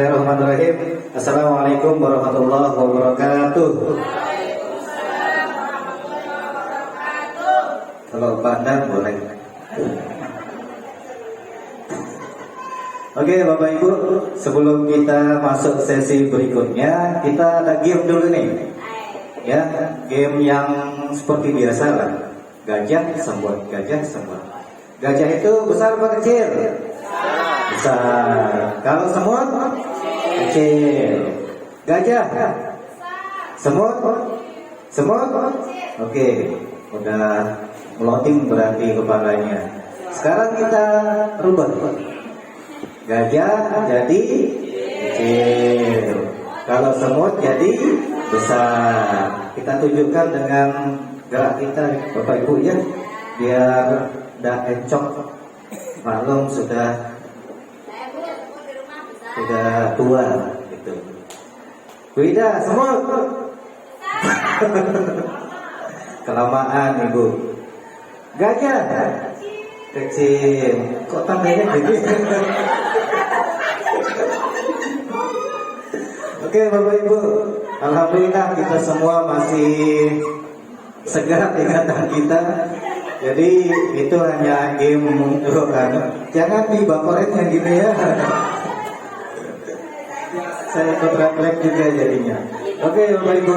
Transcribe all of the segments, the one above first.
Bismillahirrahmanirrahim. Assalamualaikum warahmatullahi wabarakatuh. Kalau pandang boleh. Oke Bapak Ibu, sebelum kita masuk sesi berikutnya, kita ada game dulu nih. Ya, game yang seperti biasa lah. Gajah semut, gajah semut. Gajah itu besar apa kecil? Besar. Kalau semut? Kecil. Gajah? Semut? Semut? Oke, udah loading berarti kepalanya. Sekarang kita rubah. Gajah jadi kecil. Kalau semut jadi besar. Kita tunjukkan dengan gerak kita, Bapak Ibu ya, biar tidak encok. Maklum sudah tua gitu. Wida, semut. Kelamaan Ibu. Gajah kecil. Kok tangannya gede? Oke Bapak Ibu, alhamdulillah kita semua masih segar ingatan kita. Jadi itu hanya game untuk jangan dibaperin yang gini ya. Saya ketrek juga jadinya. Oke Bapak Ibu,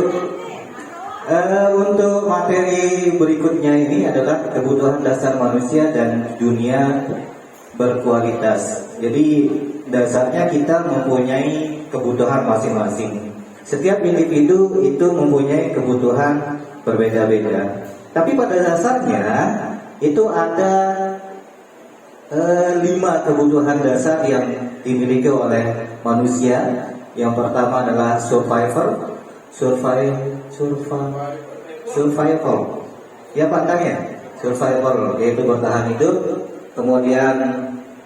untuk materi berikutnya ini adalah kebutuhan dasar manusia dan dunia berkualitas. Jadi dasarnya kita mempunyai kebutuhan masing-masing. Setiap individu itu mempunyai kebutuhan berbeda-beda. Tapi pada dasarnya itu ada 5 kebutuhan dasar yang dimiliki oleh manusia. Yang pertama adalah survival. Ya pantangnya survival, yaitu bertahan hidup. Kemudian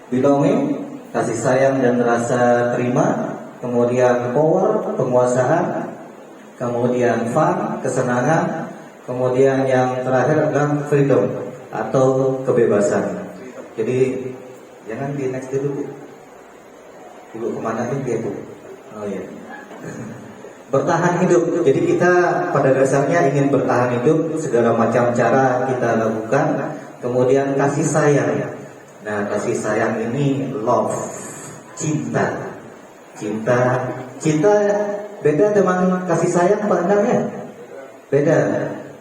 belonging, kasih sayang dan rasa terima. Kemudian power, penguasaan. Kemudian fun, kesenangan. Kemudian yang terakhir adalah freedom atau kebebasan. Jadi jangan di next dulu. Ibu kemana ini Bu? Oh iya. Bertahan hidup. Jadi kita pada dasarnya ingin bertahan hidup, segala macam cara kita lakukan. Kemudian kasih sayang. Nah, kasih sayang ini love, cinta. Cinta beda dengan kasih sayang pandangnya. Beda.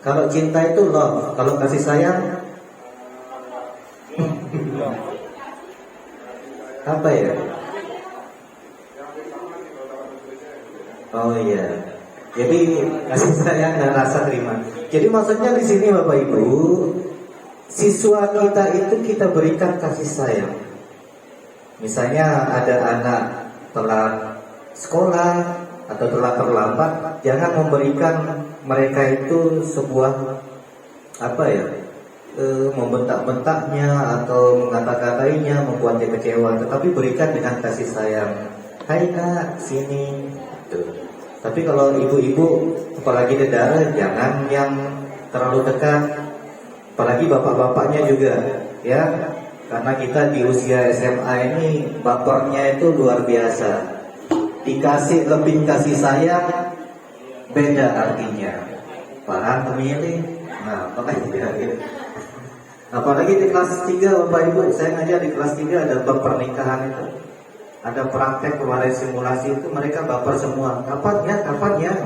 Kalau cinta itu love, kalau kasih sayang apa ya? Oh iya. Jadi kasih sayang dan rasa terima. Jadi maksudnya di sini Bapak Ibu, siswa kita itu kita berikan kasih sayang. Misalnya ada anak telat sekolah atau telah terlambat, jangan memberikan mereka itu sebuah membentak-bentaknya atau mengata-katainya, membuat dia kecewa, tetapi berikan dengan kasih sayang. Hai Kak, sini. Tuh. Tapi kalau ibu-ibu, apalagi dedara, jangan yang terlalu dekat. Apalagi bapak-bapaknya juga, ya. Karena kita di usia SMA ini bapernya itu luar biasa. Dikasih lebih kasih sayang, beda artinya. Paham pemilih? Nah, makanya gitu. Apalagi di kelas 3 Bapak Ibu, saya ngajar di kelas 3 ada bab pernikahan itu. Ada praktek kemarin simulasi itu, mereka baper semua. Kapan ya?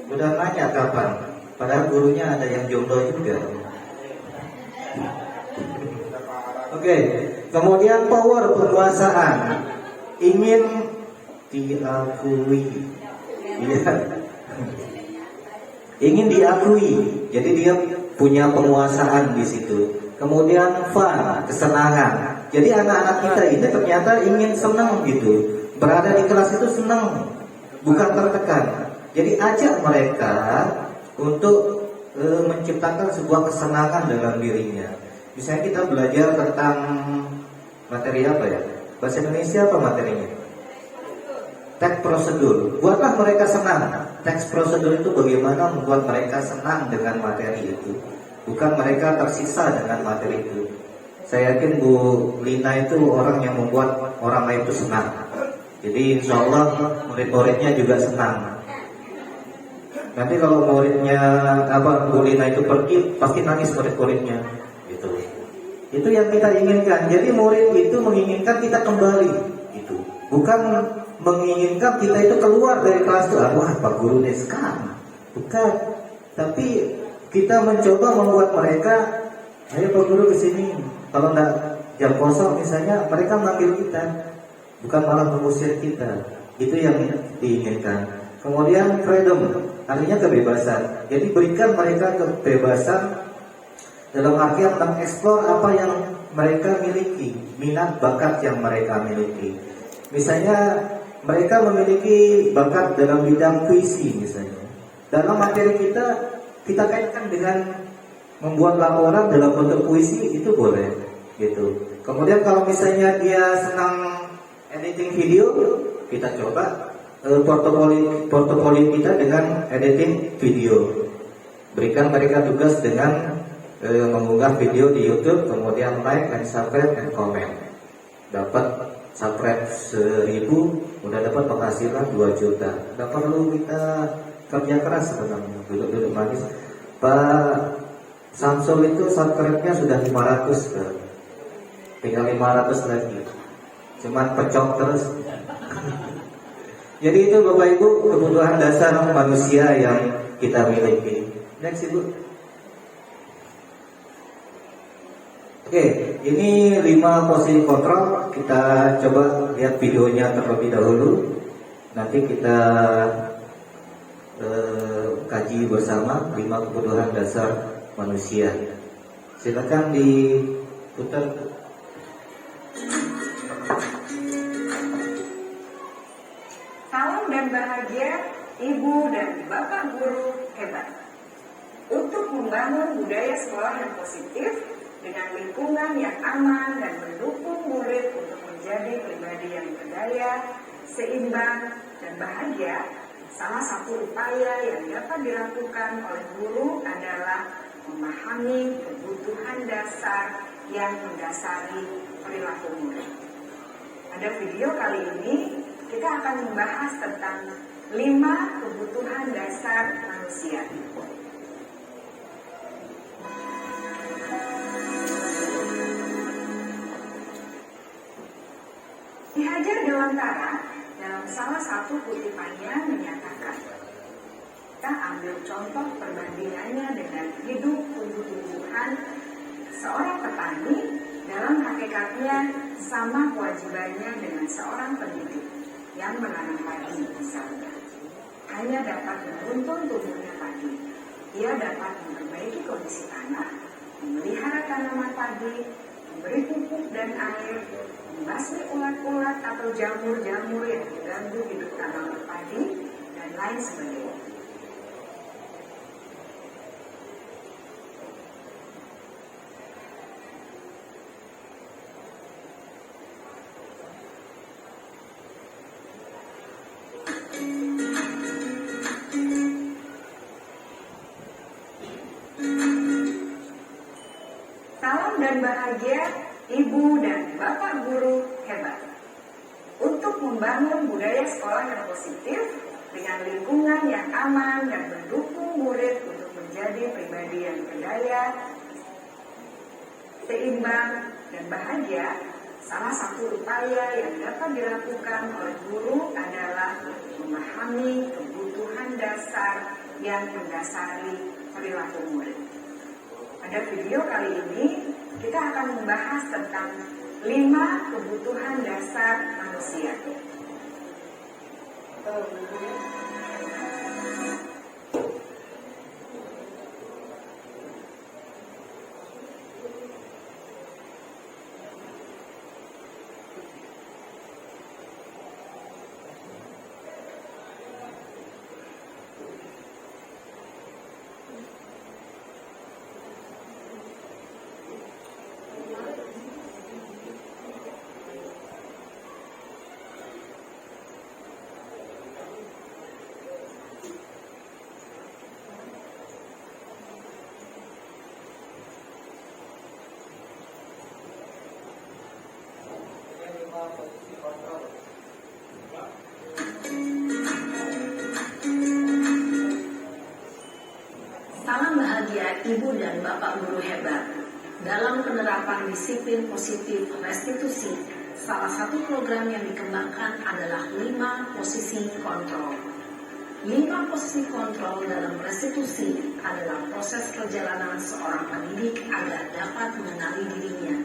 Udah nanya kapan. Padahal gurunya ada yang jomblo juga. Oke, kemudian power, penguasaan. Ingin diakui. Ya. Ingin diakui. Jadi dia punya penguasaan di situ. Kemudian fun, kesenangan. Jadi anak-anak kita ini ternyata ingin senang gitu. Berada di kelas itu senang, bukan tertekan. Jadi ajak mereka untuk menciptakan sebuah kesenangan dalam dirinya. Misalnya kita belajar tentang materi apa ya? Bahasa Indonesia apa materinya? Teks prosedur. Buatlah mereka senang. Teks prosedur itu bagaimana membuat mereka senang dengan materi itu. Bukan mereka tersiksa dengan materi itu. Saya yakin Bu Lina itu orang yang membuat orang lain itu senang. Jadi insya Allah murid-muridnya juga senang. Nanti kalau muridnya Bu Lina itu pergi, pasti nangis murid-muridnya. Gitu. Itu yang kita inginkan. Jadi murid itu menginginkan kita kembali. Gitu. Bukan menginginkan kita itu keluar dari kelas itu. Wah, Pak Guru nih sekarang. Bukan. Tapi kita mencoba membuat mereka, ayo Pak Guru ke sini. Kalau enggak jam kosong misalnya, mereka manggil kita, bukan malah mengusir kita. Itu yang diinginkan. Kemudian freedom, artinya kebebasan. Jadi berikan mereka kebebasan dalam artian mengeksplor apa yang mereka miliki, minat bakat yang mereka miliki. Misalnya mereka memiliki bakat dalam bidang puisi misalnya. Dalam materi kita kaitkan dengan membuat laporan dalam bentuk puisi, itu boleh gitu. Kemudian kalau misalnya dia senang editing video, kita coba portofolio kita dengan editing video. Berikan mereka tugas dengan mengunggah video di YouTube, kemudian like and subscribe and comment. Dapat subscribe 1000, udah dapat penghasilan 2 juta. Nggak perlu kita kerja keras sebenarnya, duduk-duduk manis. Pak Samsul itu subscribe-nya sudah 500 kan? Tinggal 500 lagi. Cuman pecok terus. Jadi itu Bapak Ibu kebutuhan dasar manusia yang kita miliki. Next Ibu. Oke, ini 5 posisi kontrol. Kita coba lihat videonya terlebih dahulu. Nanti kita kaji bersama 5 kebutuhan dasar manusia. Silakan diputar. Salam dan bahagia Ibu dan Bapak Guru hebat. Untuk membangun budaya sekolah yang positif dengan lingkungan yang aman dan mendukung murid untuk menjadi pribadi yang berdaya, seimbang, dan bahagia, salah satu upaya yang dapat dilakukan oleh guru adalah memahami kebutuhan dasar yang mendasari perilaku murid. Pada video kali ini, kita akan membahas tentang 5 kebutuhan dasar manusia. Ki Hajar Dewantara dalam salah satu kutipannya menyatakan, kita ambil contoh perbandingannya dengan hidup tumbuh-tumbuhan. Seorang petani dalam hakikatnya sama kewajibannya dengan seorang pendidik yang menanam padi misalnya. Hanya dapat menuntun tumbuhnya padi. Ia dapat memperbaiki kondisi tanah, memelihara tanaman padi, memberi pupuk dan air, membasmi ulat-ulat atau jamur-jamur yang mengganggu hidup tanaman padi, dan lain sebagainya. Salam dan bahagia Ibu dan Bapak Guru hebat. Untuk membangun budaya sekolah yang positif dengan lingkungan yang aman dan mendukung murid untuk menjadi pribadi yang berdaya, seimbang, dan bahagia, salah satu upaya yang dapat dilakukan oleh guru adalah memahami kebutuhan dasar yang mendasari perilaku murid. Pada video kali ini, kita akan membahas tentang 5 kebutuhan dasar manusia. Ibu dan Bapak guru hebat. Dalam penerapan disiplin positif restitusi, salah satu program yang dikembangkan adalah 5 posisi kontrol. 5 posisi kontrol dalam restitusi adalah proses perjalanan seorang pendidik agar dapat mengenali dirinya.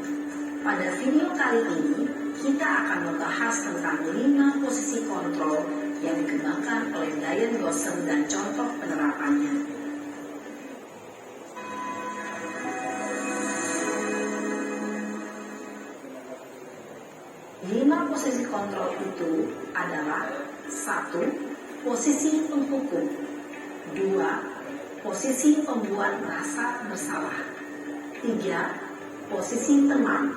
Pada video kali ini, kita akan membahas tentang 5 posisi kontrol yang dikembangkan oleh Diane Gosem dan contoh penerapannya. 5 posisi kontrol itu adalah 1. Posisi penghukum, 2. Posisi pembuat merasa bersalah, 3. Posisi teman,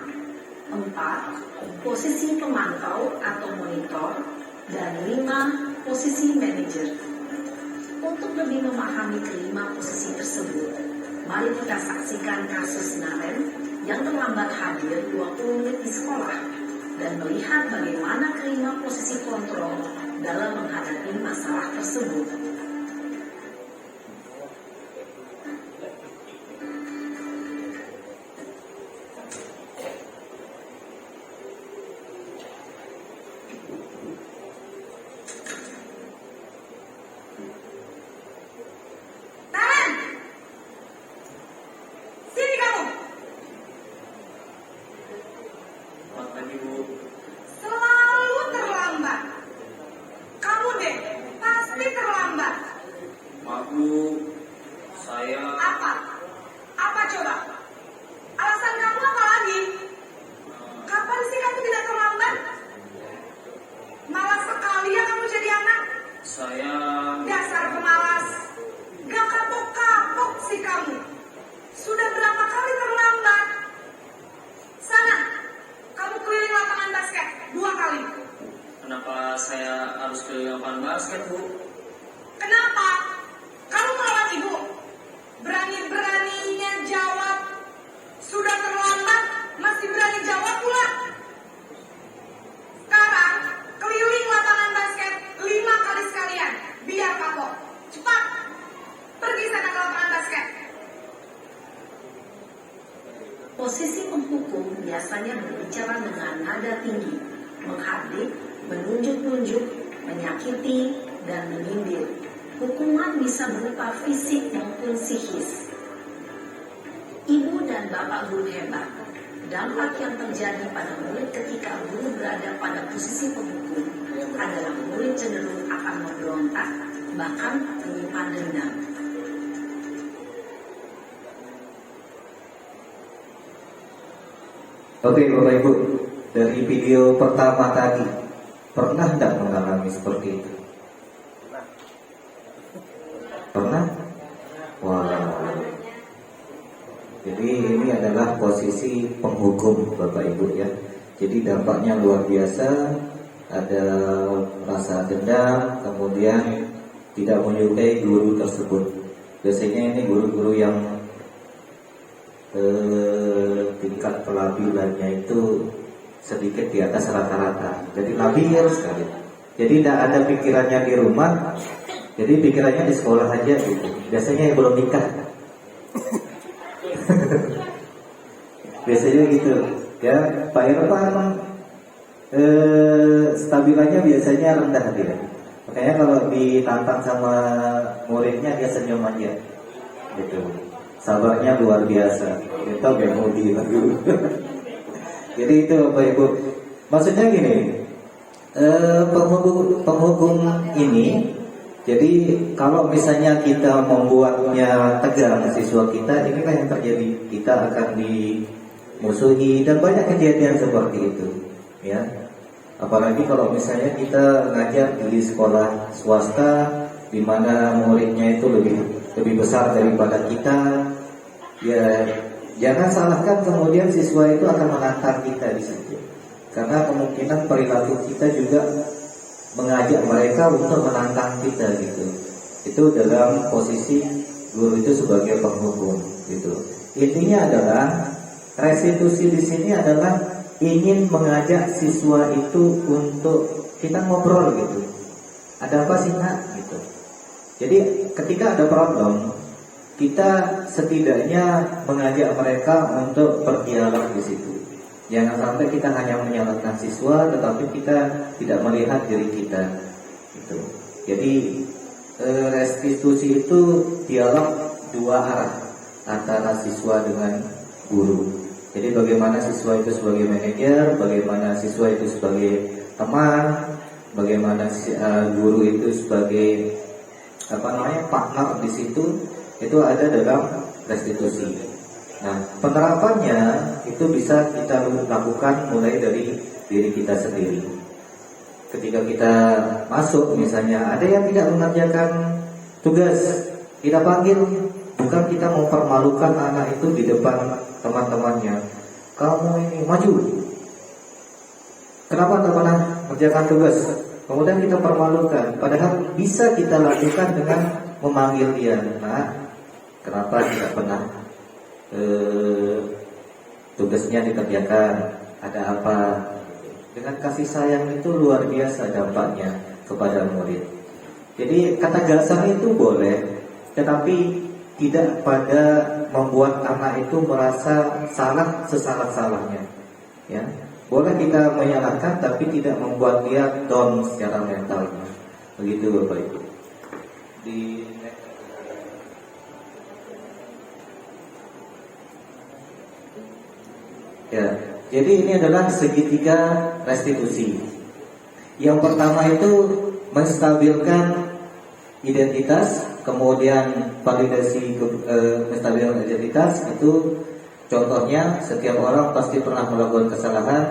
4. Posisi pemantau atau monitor, dan 5. Posisi manajer. Untuk lebih memahami kelima posisi tersebut, mari kita saksikan kasus Naren yang terlambat hadir 20 menit di sekolah dan melihat bagaimana kelima posisi kontrol dalam menghadapi masalah tersebut. Taran! Sini kamu! Selamat pagi, Bu. Selalu terlambat. Kamu deh, pasti terlambat. Maaf, Bu. Saya Apa? Apa coba? Alasan kamu apa lagi? Kapan sih kamu tidak terlambat? Malas sekali ya kamu jadi anak. saya Dasar pemalas. Gak kapok-kapok sih kamu. Sudah berapa kali terlambat? Sana, kamu keliling lapangan basket 2 kali. kenapa saya harus ke lapangan basket, Bu? Kenapa? Kamu melawan ibu. Berani-beraninya jawab. Sudah terlambat, masih berani jawab pula. Sekarang, keliling lapangan basket 5 kali sekalian. Biar kapok. Cepat. Pergi sana ke lapangan basket. Posisi penghukum biasanya berbicara dengan nada tinggi, menghardik, menunjuk-nunjuk, menyakiti, dan menyindir. Hukuman bisa berupa fisik maupun psikis. Ibu dan Bapak guru hebat, dampak yang terjadi pada murid ketika guru berada pada posisi penghukum adalah murid cenderung akan memberontak, bahkan menyimpan dendam. Oke Bapak Ibu, dari video pertama tadi, pernah tidak mengalami seperti itu? Pernah? Wah. Jadi ini adalah posisi penghukum Bapak Ibu ya. Jadi dampaknya luar biasa, ada rasa dendam, kemudian tidak menyukai guru tersebut. Biasanya ini guru-guru yang tingkat pelabilannya itu sedikit di atas rata-rata. Jadi labil sekali. Jadi tidak ada pikirannya di rumah, jadi pikirannya di sekolah aja gitu. Biasanya yang belum nikah. Biasanya gitu. Ya, Pak Irfan emang stabilannya biasanya rendah dia. Makanya kalau ditantang sama muridnya dia senyum aja. Gitu. Sabarnya luar biasa. Itu Gemudi lagi. Jadi itu Bapak Ibu. Maksudnya gini, penghukum ini, jadi kalau misalnya kita membuatnya tegang siswa kita, inilah yang terjadi. Kita akan dimusuhi dan banyak kejadian seperti itu, ya. Apalagi kalau misalnya kita ngajar di sekolah swasta, di mana muridnya itu lebih besar daripada kita, ya jangan salahkan kemudian siswa itu akan menantang kita di situ. Karena kemungkinan perilaku kita juga mengajak mereka untuk menantang kita gitu. Itu dalam posisi guru itu sebagai penghukum gitu. Intinya adalah restitusi di sini adalah ingin mengajak siswa itu untuk kita ngobrol gitu. Ada apa sih nak gitu. Jadi ketika ada problem, kita setidaknya mengajak mereka untuk berdialog di situ. Jangan sampai kita hanya menyalahkan siswa, tetapi kita tidak melihat diri kita. Gitu. Jadi restitusi itu dialog dua arah antara siswa dengan guru. Jadi bagaimana siswa itu sebagai manajer, bagaimana siswa itu sebagai teman, bagaimana guru itu sebagai partner di situ, itu ada dalam restitusi. Nah, penerapannya itu bisa kita lakukan mulai dari diri kita sendiri. Ketika kita masuk, misalnya ada yang tidak mengerjakan tugas, kita panggil, bukan kita mempermalukan anak itu di depan teman-temannya. Kamu ini maju, kenapa tak pernah mengerjakan tugas? Kemudian kita permalukan. Padahal bisa kita lakukan dengan memanggil dia. Nah, kenapa tidak pernah tugasnya dikerjakan? Ada apa? Dengan kasih sayang itu luar biasa dampaknya kepada murid. Jadi kata gasar itu boleh, tetapi tidak pada membuat anak itu merasa salah sesalah-salahnya. Ya, boleh kita menyalahkan, tapi tidak membuat dia down secara mental. Begitu Bapak Ibu. Ya, jadi ini adalah segitiga restitusi. Yang pertama itu menstabilkan identitas, kemudian validasi menstabilkan identitas itu contohnya setiap orang pasti pernah melakukan kesalahan.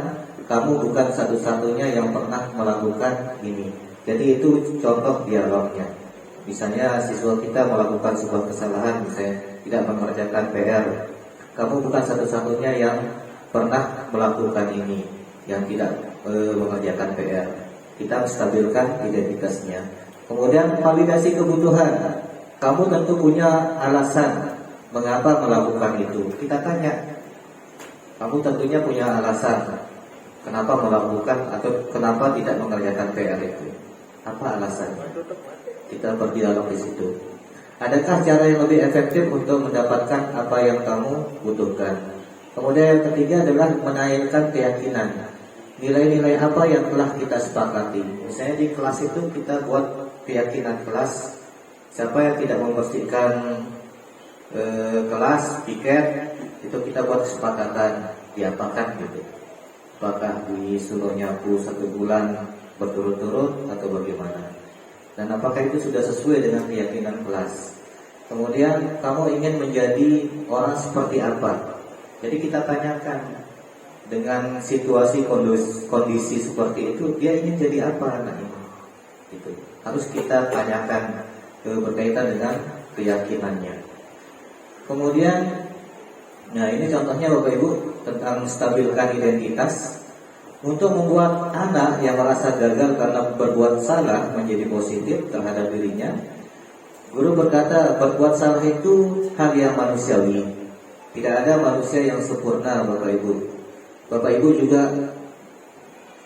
Kamu bukan satu-satunya yang pernah melakukan ini. Jadi itu contoh dialognya. Misalnya siswa kita melakukan sebuah kesalahan, misalnya tidak mengerjakan PR. Kamu bukan satu-satunya yang pernah melakukan ini, yang tidak mengerjakan PR. Kita menstabilkan identitasnya. Kemudian validasi kebutuhan. Kamu tentu punya alasan mengapa melakukan itu. Kita tanya. Kamu tentunya punya alasan kenapa melakukan atau kenapa tidak mengerjakan PR itu. Apa alasannya? Kita berdialog di situ. Adakah cara yang lebih efektif untuk mendapatkan apa yang kamu butuhkan? Kemudian yang ketiga adalah menaikkan keyakinan. Nilai-nilai apa yang telah kita sepakati. Misalnya di kelas itu kita buat keyakinan kelas. Siapa yang tidak membersihkan kelas, piket, itu kita buat kesepakatan. Diapakan gitu. Apakah disuruh nyapu 1 bulan berturut-turut atau bagaimana? Dan apakah itu sudah sesuai dengan keyakinan kelas? Kemudian kamu ingin menjadi orang seperti apa? Jadi kita tanyakan, dengan situasi kondisi seperti itu, dia ingin jadi apa anak ini? Gitu. Harus kita tanyakan berkaitan dengan keyakinannya. Kemudian, nah ini contohnya Bapak Ibu tentang stabilkan identitas. Untuk membuat anak yang merasa gagal karena berbuat salah menjadi positif terhadap dirinya, guru berkata berbuat salah itu hal yang manusiawi. Tidak ada manusia yang sempurna Bapak Ibu. Bapak Ibu juga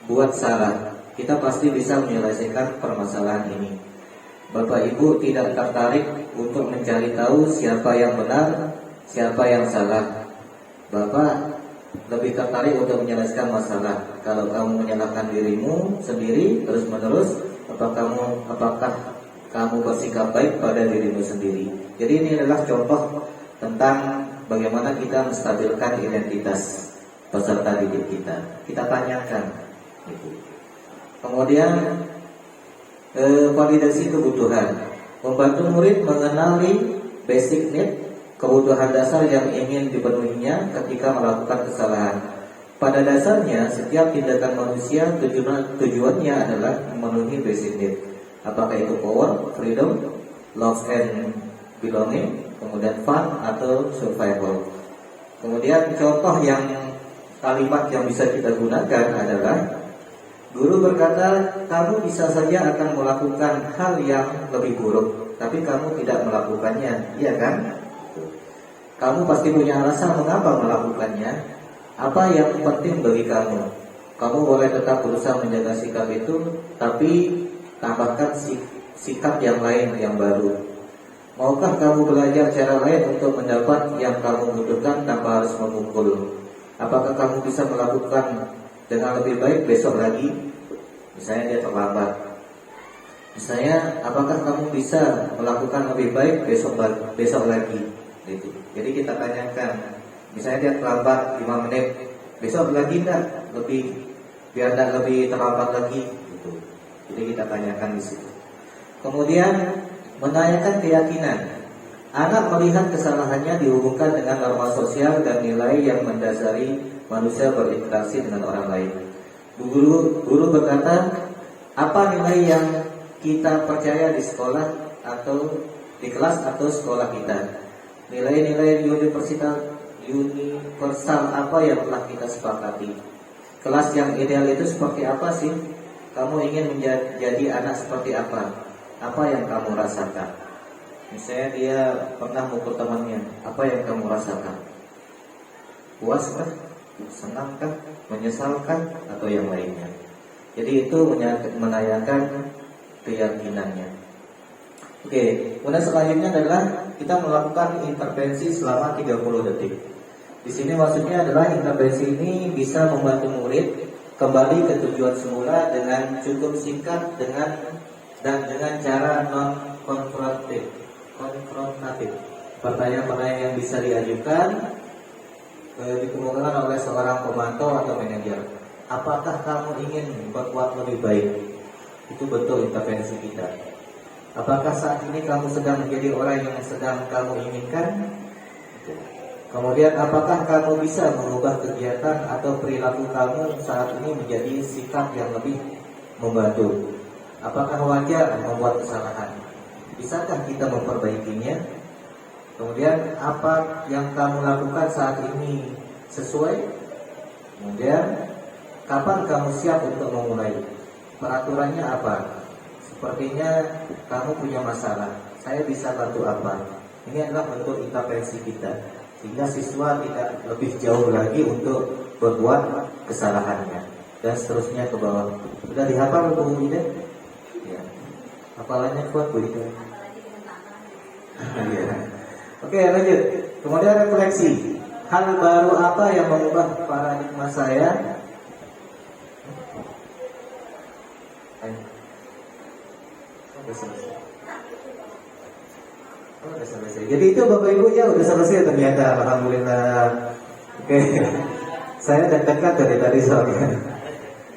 buat salah. Kita pasti bisa menyelesaikan permasalahan ini. Bapak Ibu tidak tertarik untuk mencari tahu siapa yang benar, siapa yang salah. Bapak lebih tertarik untuk menyelesaikan masalah. Kalau kamu menyalahkan dirimu sendiri terus-menerus, apakah kamu bersikap baik pada dirimu sendiri? Jadi ini adalah contoh tentang bagaimana kita menstabilkan identitas peserta didik kita. Kita tanyakan gitu. Kemudian validasi kebutuhan. Membantu murid mengenali basic need, kebutuhan dasar yang ingin dipenuhinya ketika melakukan kesalahan. Pada dasarnya, setiap tindakan manusia tujuannya adalah memenuhi basic need. Apakah itu power, freedom, love and belonging, kemudian fun atau survival. Kemudian contoh yang kalimat yang bisa kita gunakan adalah, guru berkata, kamu bisa saja akan melakukan hal yang lebih buruk, tapi kamu tidak melakukannya, iya kan? Kamu pasti punya alasan mengapa melakukannya. Apa yang penting bagi kamu? Kamu boleh tetap berusaha menjaga sikap itu, tapi tambahkan sikap yang lain yang baru. Maukah kamu belajar cara lain untuk mendapat yang kamu butuhkan tanpa harus memukul? Apakah kamu bisa melakukan dengan lebih baik besok lagi? Misalnya dia terlambat. Misalnya, apakah kamu bisa melakukan lebih baik besok lagi? Gitu. Jadi kita tanyakan, misalnya dia terlambat 5 menit, besok lagi enggak? Biar enggak lebih terlambat lagi. Gitu. Jadi kita tanyakan di situ. Kemudian menanyakan keyakinan. Anak melihat kesalahannya dihubungkan dengan norma sosial dan nilai yang mendasari manusia berinteraksi dengan orang lain. Guru berkata, apa nilai yang kita percaya di sekolah atau di kelas atau sekolah kita? Nilai-nilai universal apa yang telah kita sepakati? Kelas yang ideal itu seperti apa sih? Kamu ingin menjadi anak seperti apa? Apa yang kamu rasakan? Misalnya dia pernah mukul temannya, apa yang kamu rasakan? Puas kah? Senang kah? Menyesalkan? Atau yang lainnya? Jadi itu menanyakan keyakinannya. Oke, kemudian selanjutnya adalah kita melakukan intervensi selama 30 detik. Di sini maksudnya adalah intervensi ini bisa membantu murid kembali ke tujuan semula dengan cukup singkat dengan cara non konfrontatif. Pertanyaan-pertanyaan yang bisa diajukan dikemukakan oleh seorang pemantau atau manajer. Apakah kamu ingin berbuat lebih baik? Itu betul intervensi kita. Apakah saat ini kamu sedang menjadi orang yang sedang kamu inginkan? Kemudian apakah kamu bisa mengubah kegiatan atau perilaku kamu saat ini menjadi sikap yang lebih membantu? Apakah wajar membuat kesalahan? Bisakah kita memperbaikinya? Kemudian apa yang kamu lakukan saat ini sesuai? Kemudian kapan kamu siap untuk memulai? Peraturannya apa? Sepertinya kamu punya masalah. Saya bisa bantu apa? Ini adalah bentuk intervensi kita, sehingga siswa tidak lebih jauh lagi untuk berbuat kesalahannya dan seterusnya ke bawah. Sudah dihafal Bu Ida? Ya. Hafalannya kuat Bu Ida. Ya. Oke, lanjut. Kemudian refleksi. Hal baru apa yang mengubah paradigma saya? Udah selesai. Jadi itu Bapak Ibu ya udah selesai ternyata. Alhamdulillah. Oke. Saya dekat dari tadi soalnya.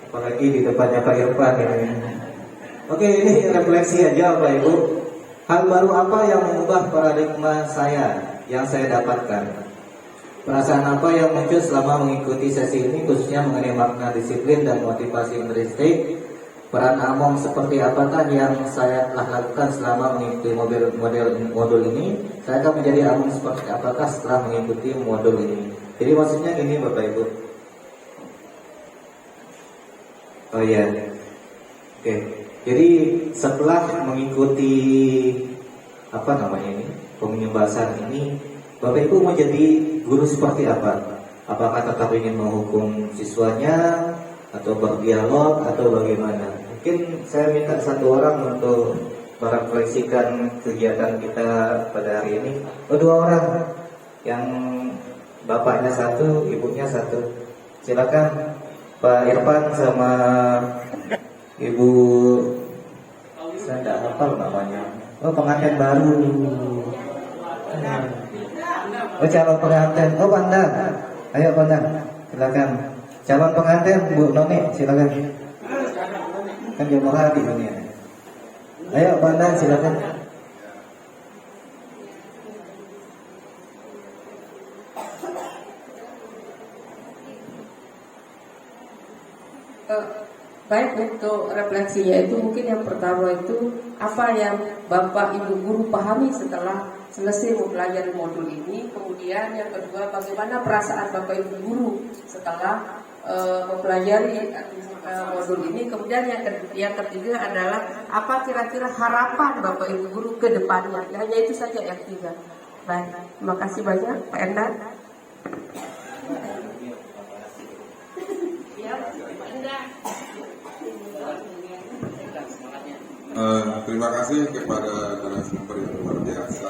Apalagi di depannya Pak Irfan ini. Oke, ini refleksi aja Bapak Ibu. Hal baru apa yang mengubah paradigma saya yang saya dapatkan? Perasaan apa yang muncul selama mengikuti sesi ini, khususnya mengenai makna disiplin dan motivasi intrinsik? Peran Among seperti apakah yang saya telah lakukan selama mengikuti modul ini? Saya akan menjadi Among seperti apakah setelah mengikuti modul ini? Jadi maksudnya ini Bapak Ibu. Oh iya. Oke. Jadi setelah mengikuti pembahasan ini, Bapak Ibu mau jadi guru seperti apa? Apakah tetap ingin menghukum siswanya atau berdialog atau bagaimana? Mungkin saya minta satu orang untuk merefleksikan kegiatan kita pada hari ini. Dua orang, yang bapaknya satu, ibunya satu. Silakan Pak Irfan sama Ibu, saya tidak hafal namanya. Pengantin baru. Calon pengantin. Pandang. Ayo Pandang, silakan. Calon pengantin Bu Noni, silakan. Kan jauh hati ini. Ayo Pandang, silakan. Baik, untuk refleksinya itu mungkin yang pertama itu apa yang Bapak Ibu guru pahami setelah selesai mempelajari modul ini. Kemudian yang kedua, bagaimana perasaan Bapak Ibu guru setelah mempelajari modul ini. Kemudian yang ketiga adalah apa kira-kira harapan Bapak Ibu guru ke depannya. Hanya itu saja yang ketiga. Baik, terima kasih banyak Pak Endar. Terima kasih kepada narasumber yang luar biasa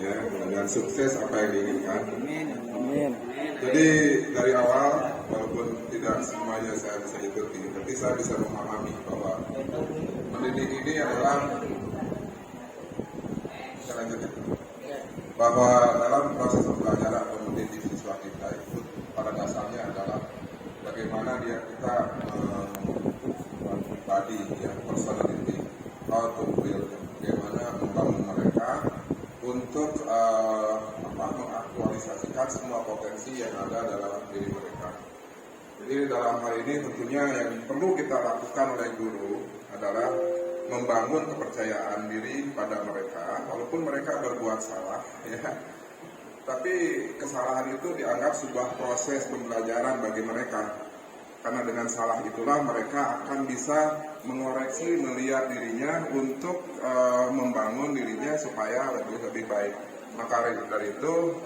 ya, dengan sukses apa yang diinginkan. Jadi dari awal, walaupun tidak semuanya saya bisa ikuti, tapi saya bisa memahami bahwa mendidik ini adalah bahwa dalam proses pembelajaran atau mendidik siswa kita itu pada dasarnya adalah bagaimana kita pribadi, ya, personality, how to build, bagaimana membangun mereka untuk mengaktualisasikan semua potensi yang ada dalam diri mereka. Jadi dalam hal ini tentunya yang perlu kita lakukan oleh guru adalah membangun kepercayaan diri pada mereka, walaupun mereka berbuat salah, ya. Tapi kesalahan itu dianggap sebuah proses pembelajaran bagi mereka, karena dengan salah itulah mereka akan bisa mengoreksi, melihat dirinya untuk membangun dirinya supaya lebih baik. Maka dari itu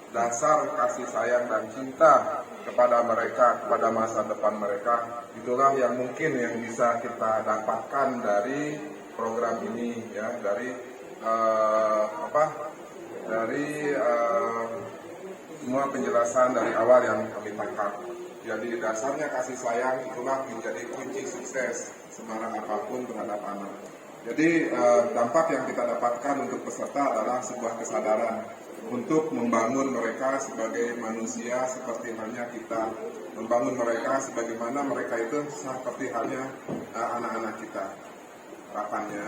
dasar kasih sayang dan cinta kepada mereka, kepada masa depan mereka, itulah yang mungkin yang bisa kita dapatkan dari program ini, ya, dari semua penjelasan dari awal yang kami tangkap. Jadi dasarnya kasih sayang itulah menjadi kunci sukses semangat apapun terhadap anak. Jadi dampak yang kita dapatkan untuk peserta adalah sebuah kesadaran untuk membangun mereka sebagai manusia seperti halnya kita, membangun mereka sebagaimana mereka itu seperti halnya anak-anak kita. Harapannya,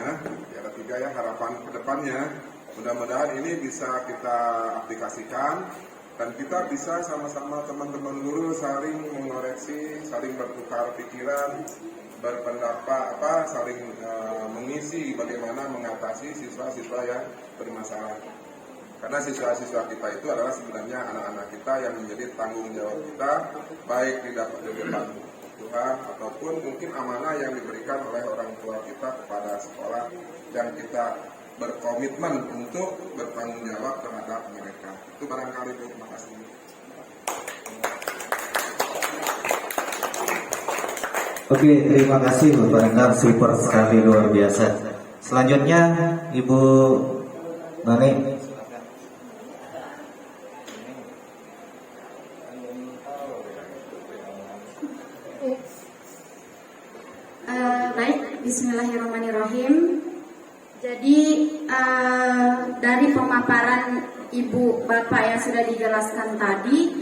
ada 3 ya, harapan kedepannya, mudah-mudahan ini bisa kita aplikasikan dan kita bisa sama-sama teman-teman guru saling mengoreksi, saling bertukar pikiran, berpendapat, saling mengisi bagaimana mengatasi siswa-siswa yang bermasalah. Karena siswa-siswa kita itu adalah sebenarnya anak-anak kita yang menjadi tanggung jawab kita, baik di depan Tuhan ataupun mungkin amanah yang diberikan oleh orang tua kita kepada sekolah yang kita berkomitmen untuk bertanggung jawab terhadap mereka. Itu barangkali, Bu. Terima kasih. Oke, terima kasih Bapak Endar, super sekali, luar biasa. Selanjutnya Ibu Nani. Baik, bismillahirrahmanirrahim. Jadi dari pemaparan Ibu Bapak yang sudah dijelaskan tadi,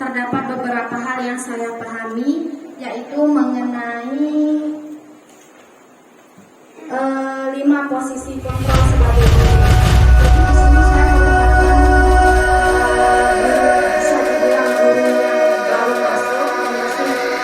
terdapat beberapa hal yang saya pahami, yaitu mengenai 5 posisi kontrol sebagai guru. Jadi di sini saya mendapatkan bisa dibilang guru yang baru masuk, masih banyak belajar.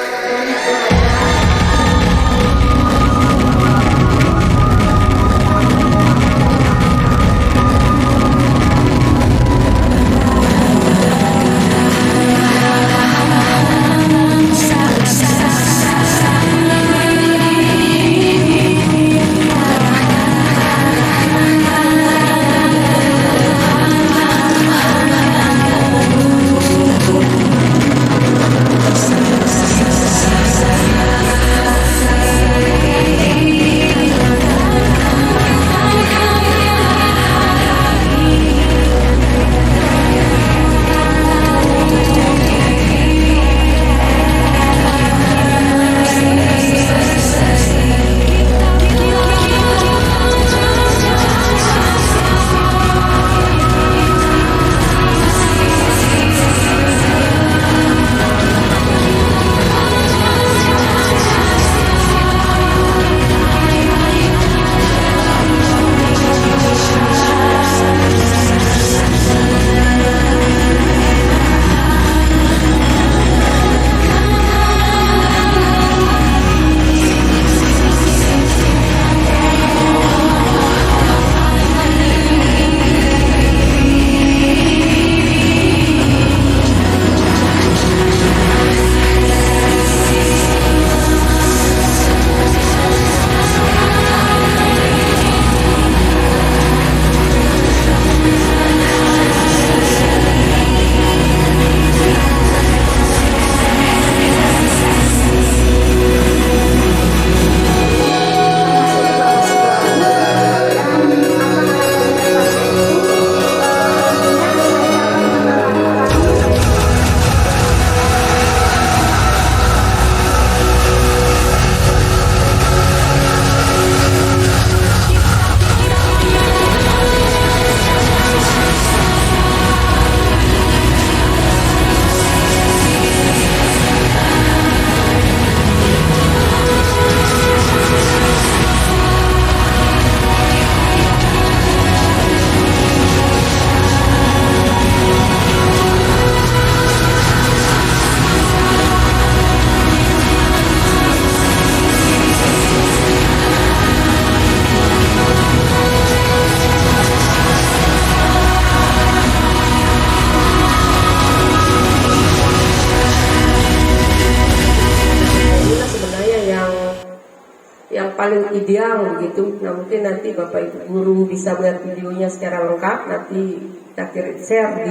yang paling ideal begitu. Nah mungkin nanti Bapak Ibu guru bisa melihat videonya secara lengkap, nanti kita share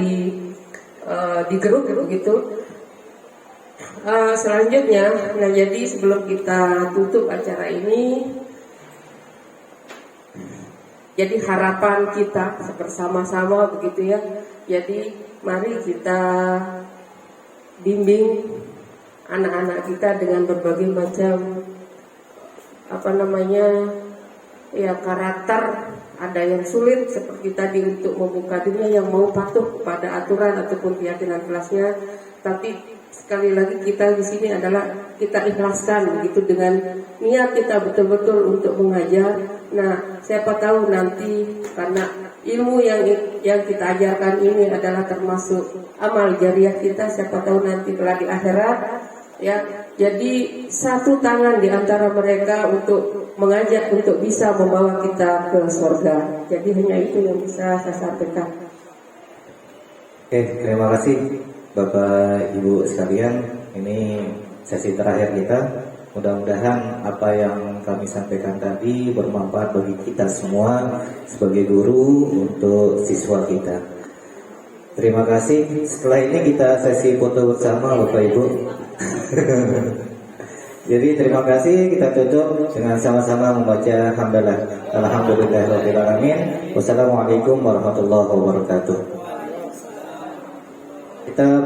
di grup begitu. Selanjutnya, nah jadi sebelum kita tutup acara ini, jadi harapan kita bersama-sama begitu ya. Jadi mari kita bimbing anak-anak kita dengan berbagai macam karakter. Ada yang sulit seperti tadi untuk membuka dirinya, yang mau patuh kepada aturan ataupun keyakinan kelasnya. Tapi sekali lagi kita di sini adalah kita ikhlaskan begitu dengan niat kita betul-betul untuk mengajar. Nah, siapa tahu nanti karena ilmu yang kita ajarkan ini adalah termasuk amal jariah kita, siapa tahu nanti kelak di akhirat ya. Jadi satu tangan di antara mereka untuk mengajak untuk bisa membawa kita ke surga. Jadi hanya itu yang bisa saya sampaikan. Oke, terima kasih Bapak Ibu sekalian. Ini sesi terakhir kita. Mudah-mudahan apa yang kami sampaikan tadi bermanfaat bagi kita semua sebagai guru untuk siswa kita. Terima kasih. Setelah ini kita sesi foto bersama Bapak Ibu. Jadi terima kasih, kita tutup dengan sama-sama membaca hamdalah. Alhamdulillahirabbil alamin. Wassalamualaikum warahmatullahi wabarakatuh. Kita